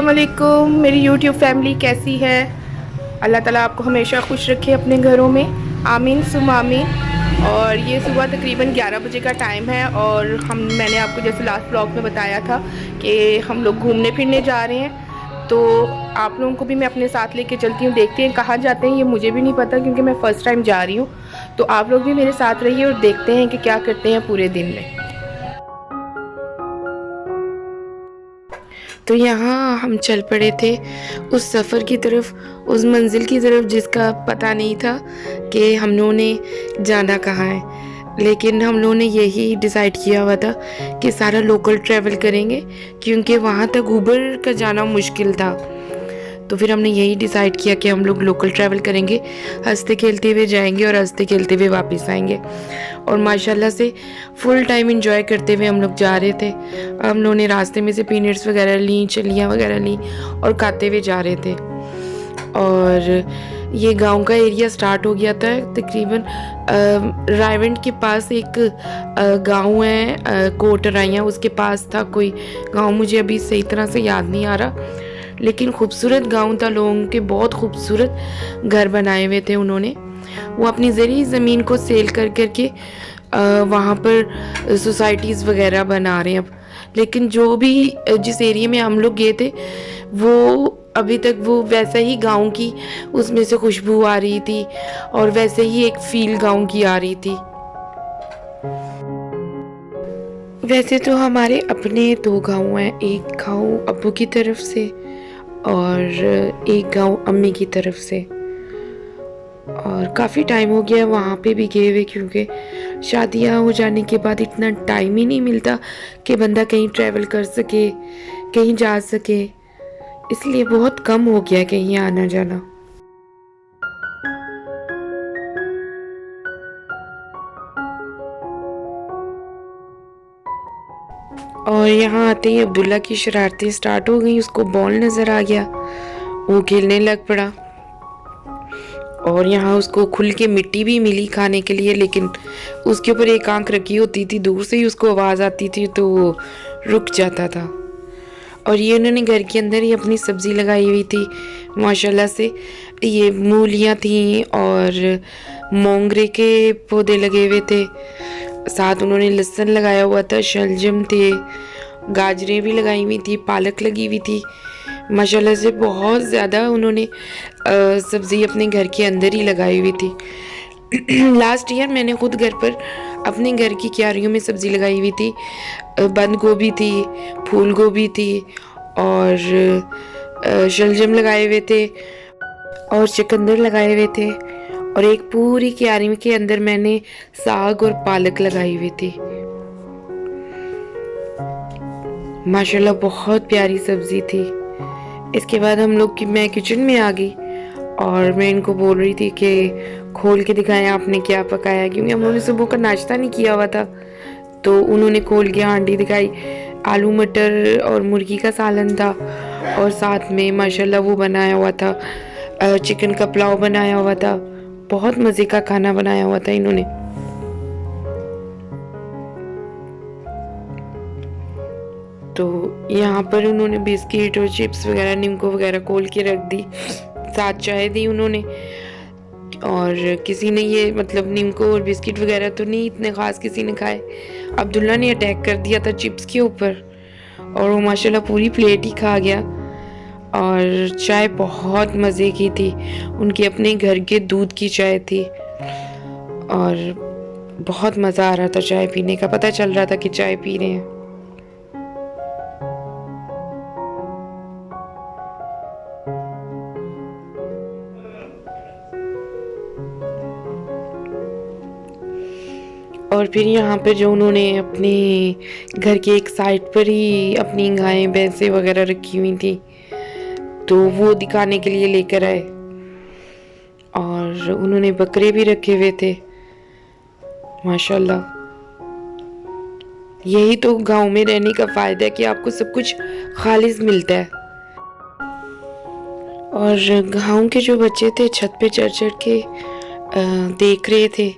अस्सलामुअलैकुम। मेरी YouTube family कैसी है? अल्लाह ताला आपको हमेशा खुश रखे अपने घरों में, आमीन सुम आमीन। और ये सुबह तकरीबन 11 बजे का टाइम है और मैंने आपको जैसे लास्ट ब्लॉग में बताया था कि हम लोग घूमने फिरने जा रहे हैं। तो आप लोगों को भी मैं अपने साथ लेके चलती हूँ। देखते हैं कहाँ जाते हैं, ये मुझे भी नहीं पता क्योंकि मैं फ़र्स्ट टाइम जा रही हूँ। तो आप लोग भी मेरे साथ रहिए और देखते हैं कि क्या करते हैं पूरे दिन में। तो यहाँ हम चल पड़े थे उस सफ़र की तरफ, उस मंजिल की तरफ जिसका पता नहीं था कि हम लोगों ने जाना कहाँ है। लेकिन हम लोगों ने यही डिसाइड किया हुआ था कि सारा लोकल ट्रैवल करेंगे क्योंकि वहाँ तक ऊबर का जाना मुश्किल था। तो फिर हमने यही डिसाइड किया कि हम लोग लोकल ट्रैवल करेंगे, हंसते खेलते हुए जाएंगे और हंसते खेलते हुए वापस आएंगे। और माशाल्लाह से फुल टाइम एंजॉय करते हुए हम लोग जा रहे थे। हम लोगों ने रास्ते में से पीनट्स वगैरह ली, चलियाँ वगैरह ली और खाते हुए जा रहे थे। और ये गांव का एरिया स्टार्ट हो गया था तकरीबन रायवंड के पास एक गांव है, कोटराइयाँ, उसके पास था कोई गांव, मुझे अभी सही तरह से याद नहीं आ रहा। लेकिन खूबसूरत गांव था, लोगों के बहुत खूबसूरत घर बनाए हुए थे उन्होंने। वो अपनी ज़री ज़मीन को सेल कर करके वहाँ पर सोसाइटीज़ वगैरह बना रहे हैं अब। लेकिन जो भी जिस एरिया में हम लोग गए थे वो अभी तक वो वैसा ही गांव की उसमें से खुशबू आ रही थी और वैसे ही एक फील गांव की आ रही थी। वैसे तो हमारे अपने 2 गांव हैं, एक गांव अब्बू की तरफ से और एक गांव अम्मी की तरफ से। और काफ़ी टाइम हो गया वहाँ पे भी गए हुए क्योंकि शादियाँ हो जाने के बाद इतना टाइम ही नहीं मिलता कि बंदा कहीं ट्रैवल कर सके, कहीं जा सके। इसलिए बहुत कम हो गया कहीं आना जाना। और यहाँ आते ही अब्दुल्ला की शरारतें स्टार्ट हो गई। उसको बॉल नज़र आ गया, वो खेलने लग पड़ा। और यहाँ उसको खुल के मिट्टी भी मिली खाने के लिए, लेकिन उसके ऊपर एक आंख रखी होती थी, दूर से ही उसको आवाज़ आती थी तो वो रुक जाता था। और ये उन्होंने घर के अंदर ही अपनी सब्ज़ी लगाई हुई थी माशाल्लाह से। ये मूलियाँ थी और मोंगरे के पौधे लगे हुए थे, साथ उन्होंने लहसुन लगाया हुआ था, शलजम थे, गाजरें भी लगाई हुई थी, पालक लगी हुई थी। माशाल्लाह से बहुत ज़्यादा उन्होंने सब्ज़ी अपने घर के अंदर ही लगाई हुई थी। लास्ट ईयर मैंने खुद घर पर अपने घर की क्यारियों में सब्ज़ी लगाई हुई थी। बंद गोभी थी, फूल गोभी थी और शलजम लगाए हुए थे और चुकंदर लगाए हुए थे। और एक पूरी क्यारी के अंदर मैंने साग और पालक लगाई हुई थी। माशाल्लाह बहुत प्यारी सब्ज़ी थी। इसके बाद हम लोग मैं किचन में आ गई और मैं इनको बोल रही थी कि खोल के दिखाएं आपने क्या पकाया, क्योंकि हम लोगों ने सुबह का नाश्ता नहीं किया हुआ था। तो उन्होंने खोल के हांडी दिखाई, आलू मटर और मुर्गी का सालन था और साथ में माशाल्लाह वो बनाया हुआ था, चिकन का पुलाव बनाया हुआ था। बहुत मज़े का खाना बनाया हुआ था इन्होंने। तो यहाँ पर उन्होंने बिस्किट और चिप्स वगैरह, नींबू वगैरह खोल के रख दी, साथ चाय दी उन्होंने। और किसी ने ये मतलब नींबू और बिस्किट वगैरह तो नहीं इतने ख़ास किसी ने खाए। अब्दुल्ला ने अटैक कर दिया था चिप्स के ऊपर और वो माशाल्लाह पूरी प्लेट ही खा गया। और चाय बहुत मज़े की थी, उनके अपने घर के दूध की चाय थी और बहुत मज़ा आ रहा था चाय पीने का, पता चल रहा था कि चाय पी रहे हैं। और फिर यहाँ पे जो उन्होंने अपने घर के एक साइड पर ही अपनी गायें भैंसें वगैरह रखी हुई थी तो वो दिखाने के लिए लेकर आए। और उन्होंने बकरे भी रखे हुए थे माशाल्लाह। यही तो गांव में रहने का फ़ायदा है कि आपको सब कुछ खालिस मिलता है। और गांव के जो बच्चे थे छत पे चढ़ चढ़ के देख रहे थे।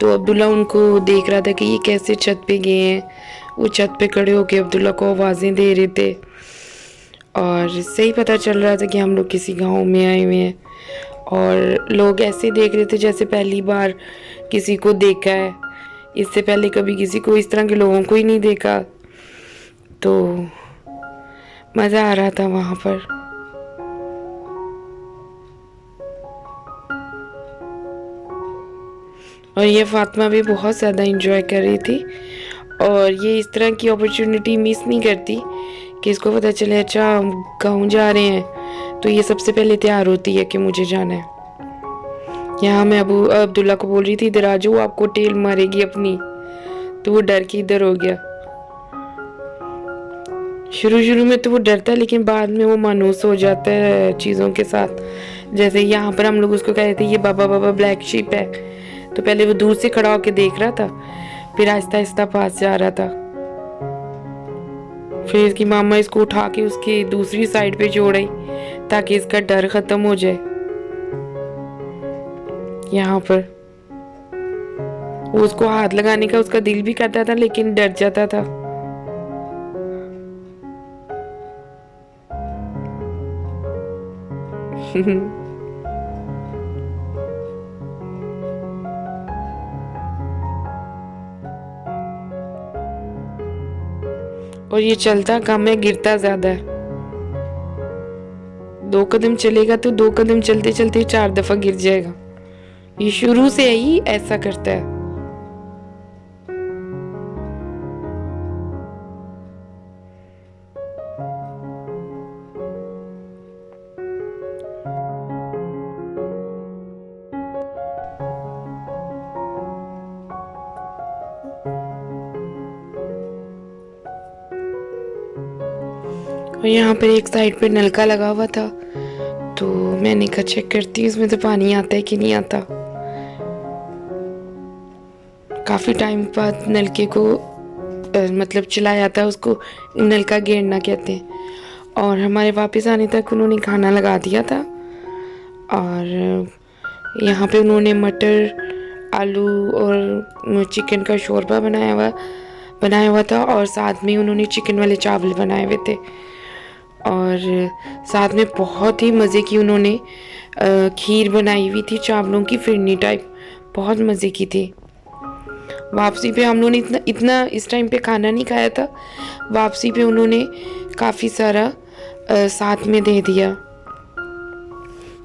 तो अब्दुल्ला उनको देख रहा था कि ये कैसे छत पे गए हैं। वो छत पे खड़े होके अब्दुल्ला को आवाज़ें दे रहे थे और इससे ही पता चल रहा था कि हम लोग किसी गांव में आए हुए हैं। और लोग ऐसे देख रहे थे जैसे पहली बार किसी को देखा है। इससे पहले कभी किसी को, इस तरह के लोगों को ही नहीं देखा। तो मज़ा आ रहा था वहाँ पर। और ये फातिमा भी बहुत ज़्यादा इंजॉय कर रही थी। और ये इस तरह की अपॉर्चुनिटी मिस नहीं करती कि इसको पता चले अच्छा गाँव जा रहे हैं, तो ये सबसे पहले तैयार होती है कि मुझे जाना है। यहाँ मैं अब्दुल्ला को बोल रही थी इधर आ जाओ, आपको टेल मारेगी अपनी, तो वो डर के इधर हो गया। शुरू शुरू में तो वो डरता है, लेकिन बाद में वो मानूस हो जाता है चीज़ों के साथ। जैसे यहाँ पर हम लोग उसको कह रहे थे ये बाबा बाबा ब्लैक शीप है, तो पहले वो दूर से खड़ा होकर देख रहा था, फिर आहिस्ता आहिस्ता पास जा रहा था। फिर इसकी मामा इसको उठा के उसकी दूसरी साइड पे जोड़ी ताकि इसका डर खत्म हो जाए। यहाँ पर वो उसको हाथ लगाने का उसका दिल भी करता था, लेकिन डर जाता था। और ये चलता कम है, गिरता ज्यादा है। 2 कदम चलेगा तो 2 कदम चलते चलते 4 दफा गिर जाएगा। ये शुरू से ही ऐसा करता है। और यहाँ पर एक साइड पे नलका लगा हुआ था, तो मैंने कहा चेक करती हूँ इसमें तो पानी आता है कि नहीं आता। काफ़ी टाइम बाद नलके को मतलब चलाया था, उसको नलका गेड़ना कहते हैं। और हमारे वापस आने तक उन्होंने खाना लगा दिया था। और यहाँ पे उन्होंने मटर, आलू और चिकन का शोरबा बनाया हुआ था। और साथ में उन्होंने चिकन वाले चावल बनाए हुए थे। और साथ में बहुत ही मज़े की उन्होंने खीर बनाई हुई थी, चावलों की फिरनी टाइप, बहुत मज़े की थी। वापसी पे हम लोगों ने इतना इस टाइम पे खाना नहीं खाया था। वापसी पे उन्होंने काफ़ी सारा साथ में दे दिया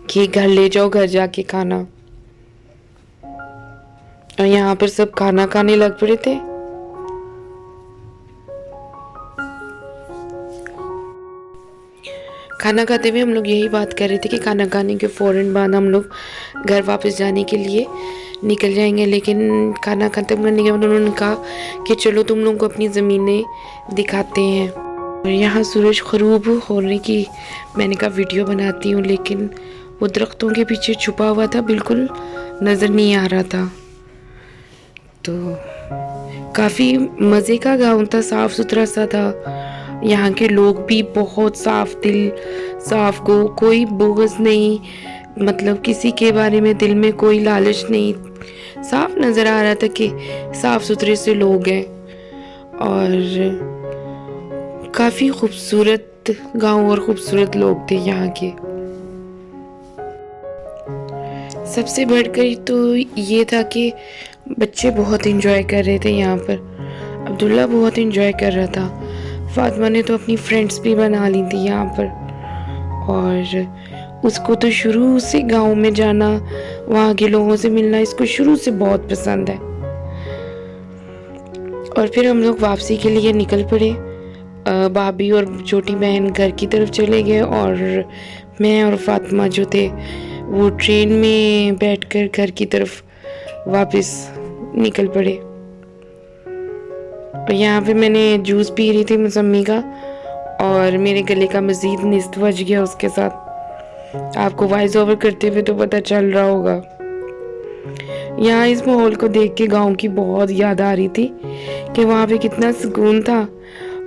कि घर ले जाओ, घर जाके खाना। और यहाँ पर सब खाना खाने लग पड़े थे। खाना खाते हुए हम लोग यही बात कर रहे थे कि खाना खाने के फ़ौरन बाद हम लोग घर वापस जाने के लिए निकल जाएंगे। लेकिन खाना खत्म करने के बाद उन्होंने कहा कि चलो तुम लोगों को अपनी ज़मीनें दिखाते हैं। और यहाँ सूरज ग़रूब होने की मैंने कहा वीडियो बनाती हूँ, लेकिन वो दरख्तों के पीछे छुपा हुआ था, बिल्कुल नज़र नहीं आ रहा था। तो काफ़ी मज़े का गाँव था, साफ़ सुथरा सा था। यहाँ के लोग भी बहुत साफ दिल, साफ को कोई बोगस नहीं, मतलब किसी के बारे में दिल में कोई लालच नहीं। साफ नज़र आ रहा था कि साफ सुथरे से लोग हैं। और काफ़ी खूबसूरत गांव और खूबसूरत लोग थे यहाँ के। सबसे बढ़कर तो ये था कि बच्चे बहुत इंजॉय कर रहे थे यहाँ पर। अब्दुल्ला बहुत इंजॉय कर रहा था। फातिमा ने तो अपनी फ्रेंड्स भी बना ली थी यहाँ पर। और उसको तो शुरू से गांव में जाना, वहाँ के लोगों से मिलना, इसको शुरू से बहुत पसंद है। और फिर हम लोग वापसी के लिए निकल पड़े। भाभी और छोटी बहन घर की तरफ चले गए और मैं और फातिमा जो थे वो ट्रेन में बैठकर घर की तरफ वापस निकल पड़े। और यहाँ पे मैंने जूस पी रही थी मौसमी का, और मेरे गले का मज़ीद निस्त बज गया उसके साथ। आपको वॉइस ओवर करते हुए तो पता चल रहा होगा। यहाँ इस माहौल को देख के गांव की बहुत याद आ रही थी कि वहाँ पे कितना सुकून था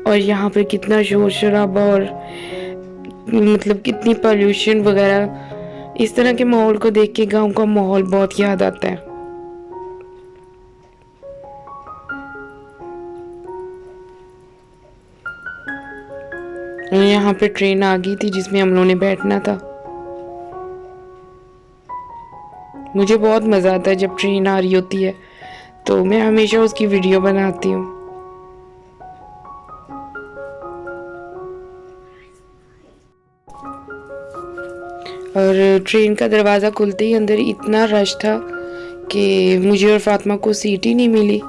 और यहाँ पे कितना शोर शराबा और मतलब कितनी पोल्यूशन वगैरह। इस तरह के माहौल को देख के गांव का माहौल बहुत याद आता है। यहाँ पे ट्रेन आ गई थी जिसमें हम लोगों ने बैठना था। मुझे बहुत मज़ा आता है जब ट्रेन आ रही होती है, तो मैं हमेशा उसकी वीडियो बनाती हूँ। और ट्रेन का दरवाज़ा खुलते ही अंदर इतना रश था कि मुझे और फातिमा को सीट ही नहीं मिली।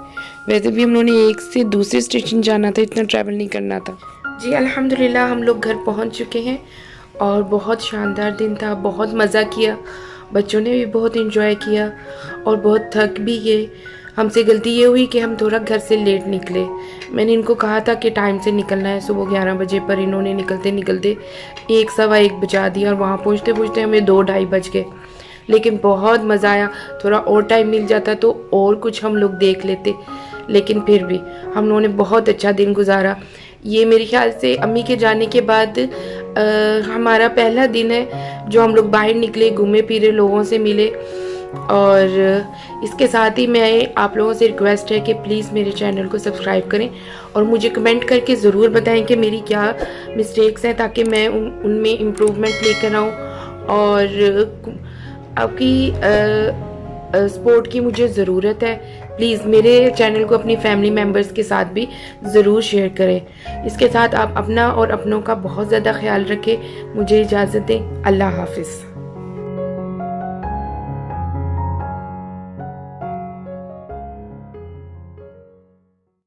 वैसे भी हम लोगों ने एक से दूसरे स्टेशन जाना था, इतना ट्रैवल नहीं करना था। जी अल्हम्दुलिल्लाह हम लोग घर पहुंच चुके हैं और बहुत शानदार दिन था, बहुत मज़ा किया, बच्चों ने भी बहुत एंजॉय किया और बहुत थक भी गए। हमसे गलती ये हुई कि हम थोड़ा घर से लेट निकले। मैंने इनको कहा था कि टाइम से निकलना है सुबह 11 बजे, पर इन्होंने निकलते निकलते 1 सवा 1 बजा दिया और वहाँ पहुँचते पहुँचते हमें 2 ढाई बज गए। लेकिन बहुत मज़ा आया। थोड़ा और टाइम मिल जाता तो और कुछ हम लोग देख लेते, लेकिन फिर भी हम लोगों ने बहुत अच्छा दिन गुजारा। ये मेरे ख्याल से अम्मी के जाने के बाद हमारा पहला दिन है जो हम लोग बाहर निकले, घूमे फिरे, लोगों से मिले। और इसके साथ ही मैं आप लोगों से रिक्वेस्ट है कि प्लीज़ मेरे चैनल को सब्सक्राइब करें और मुझे कमेंट करके ज़रूर बताएं कि मेरी क्या मिस्टेक्स हैं, ताकि मैं उनमें इम्प्रूवमेंट लेकर आऊँ। और आपकी सपोर्ट की मुझे ज़रूरत है। प्लीज़ मेरे चैनल को अपनी फैमिली मेम्बर्स के साथ भी ज़रूर शेयर करें। इसके साथ आप अपना और अपनों का बहुत ज़्यादा ख्याल रखें। मुझे इजाज़त दें। अल्लाह हाफिज़।